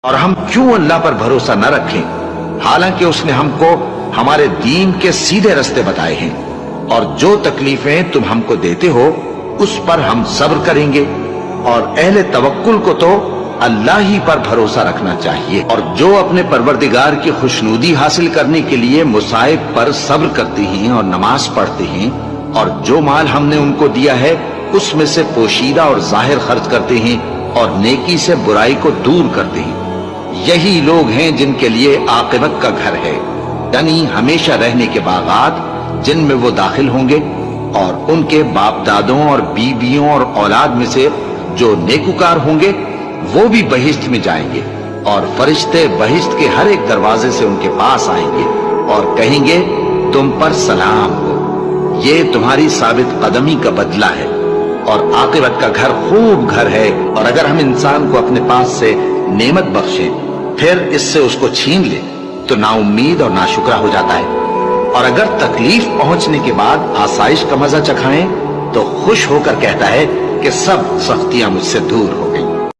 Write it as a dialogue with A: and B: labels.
A: اور ہم کیوں اللہ پر بھروسہ نہ رکھیں حالانکہ اس نے ہم کو ہمارے دین کے سیدھے رستے بتائے ہیں، اور جو تکلیفیں تم ہم کو دیتے ہو اس پر ہم صبر کریں گے، اور اہل توکل کو تو اللہ ہی پر بھروسہ رکھنا چاہیے، اور جو اپنے پروردگار کی خوشنودی حاصل کرنے کے لیے مصائب پر صبر کرتے ہیں اور نماز پڑھتے ہیں، اور جو مال ہم نے ان کو دیا ہے اس میں سے پوشیدہ اور ظاہر خرچ کرتے ہیں اور نیکی سے برائی کو دور کرتے ہیں، یہی لوگ ہیں جن کے لیے عاقبت کا گھر ہے، یعنی ہمیشہ رہنے کے باغات جن میں وہ داخل ہوں گے، اور ان کے باپ دادوں اور بیویوں اور اولاد میں سے جو نیکوکار ہوں گے وہ بھی بہشت میں جائیں گے، اور فرشتے بہشت کے ہر ایک دروازے سے ان کے پاس آئیں گے اور کہیں گے تم پر سلام ہو، یہ تمہاری ثابت قدمی کا بدلہ ہے، اور عاقبت کا گھر خوب گھر ہے۔ اور اگر ہم انسان کو اپنے پاس سے نعمت بخشیں پھر اس سے اس کو چھین لے تو نا امید اور ناشکرا ہو جاتا ہے، اور اگر تکلیف پہنچنے کے بعد آسائش کا مزہ چکھائیں تو خوش ہو کر کہتا ہے کہ سب سختیاں مجھ سے دور ہو گئی۔